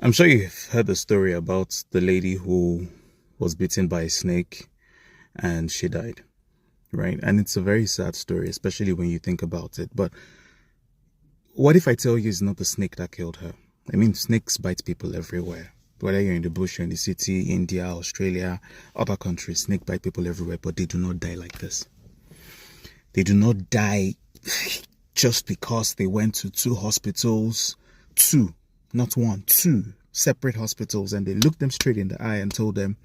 I'm sure you've heard the story about the lady who was bitten by a snake and she died, right? And it's a very sad story, especially when you think about it. But what if I tell you it's not the snake that killed her? I mean, snakes bite people everywhere. Whether you're in the bush, you're in the city, India, Australia, other countries, snake bite people everywhere, but they do not die like this. They do not die just because they went to two hospitals, two, not one, two separate hospitals, and they looked them straight in the eye and told them,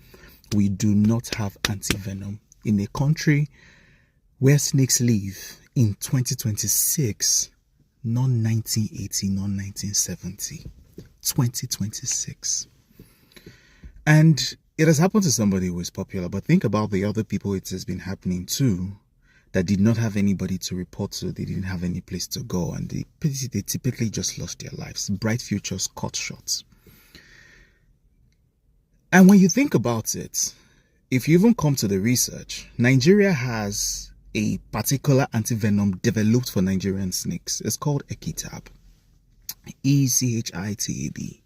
we do not have anti-venom in a country where snakes live in 2026, not 1980, not 1970, 2026. And it has happened to somebody who is popular, but think about the other people it has been happening to that did not have anybody to report to. They didn't have any place to go, and they typically just lost their lives. Bright futures cut short. And when you think about it, if you even come to the research, Nigeria has a particular antivenom developed for Nigerian snakes. It's called Echitab. Echitab.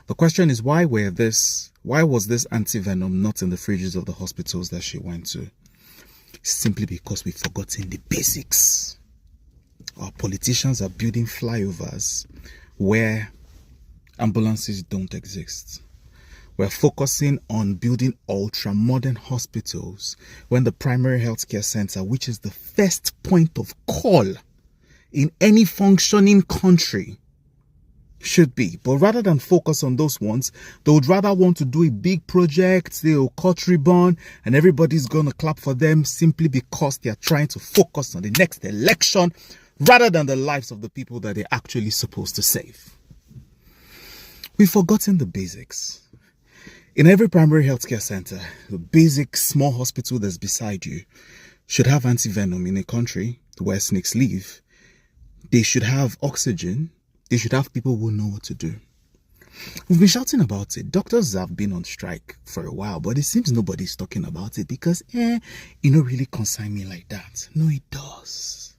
The question is, why was this antivenom not in the fridges of the hospitals that she went to? Simply because we've forgotten the basics. Our politicians are building flyovers where ambulances don't exist. We're focusing on building ultra-modern hospitals when the primary healthcare center, which is the first point of call in any functioning country, should be. But rather than focus on those ones, they would rather want to do a big project, they'll cut ribbon, and everybody's going to clap for them simply because they're trying to focus on the next election rather than the lives of the people that they're actually supposed to save. We've forgotten the basics. In every primary healthcare center, the basic small hospital that's beside you should have antivenom. In a country where snakes live, they should have oxygen. They should have people who know what to do. We've been shouting about it. Doctors have been on strike for a while, but it seems nobody's talking about it because, it don't really concern me like that. No, it does.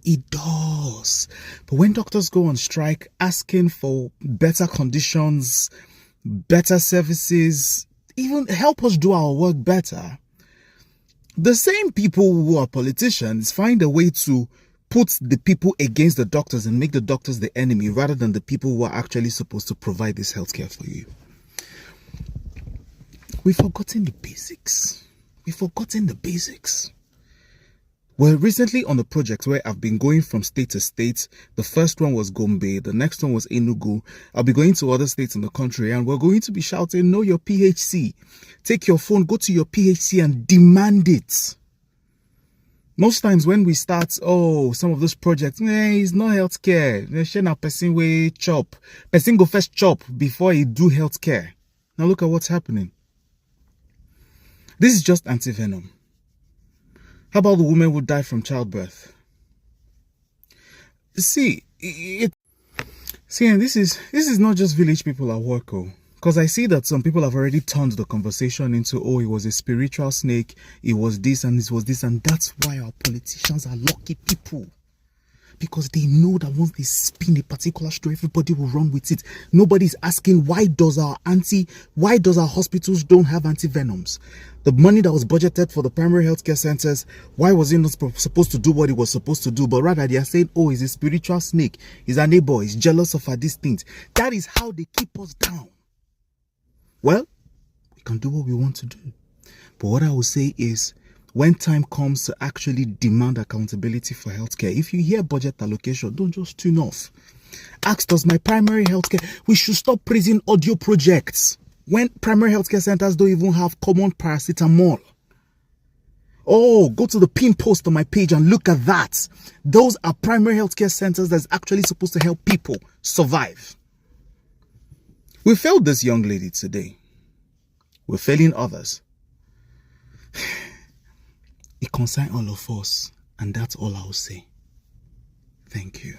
It does. But when doctors go on strike asking for better conditions, better services, even help us do our work better, the same people who are politicians find a way to put the people against the doctors and make the doctors the enemy rather than the people who are actually supposed to provide this healthcare for you. We've forgotten the basics. We've forgotten the basics. Well, recently on a project where I've been going from state to state, the first one was Gombe, the next one was Enugu. I'll be going to other states in the country and we're going to be shouting, know your PHC. Take your phone, go to your PHC and demand it. Most times when we start, some of those projects, it's not healthcare. Person way chop. Person go first chop before he do healthcare. Now look at what's happening. This is just antivenom. How about the women who die from childbirth? See, and this is not just village people at work, because I see that some people have already turned the conversation into, it was a spiritual snake, it was this and it was this, and that's why our politicians are lucky people. Because they know that once they spin a particular story, everybody will run with it. Nobody's asking why does our hospitals don't have antivenoms? The money that was budgeted for the primary healthcare centers, why was it not supposed to do what it was supposed to do? But rather they are saying, he's a spiritual snake, he's a neighbor, he's jealous of her, these things. That is how they keep us down. Well, we can do what we want to do. But what I will say is, when time comes to actually demand accountability for healthcare, if you hear budget allocation, don't just tune off. Ask, does my primary healthcare, we should stop praising audio projects when primary healthcare centers don't even have common paracetamol. Go to the pin post on my page and look at that. Those are primary healthcare centers that's actually supposed to help people survive. We failed this young lady today. We're failing others. It concerns all of us, and that's all I'll say. Thank you.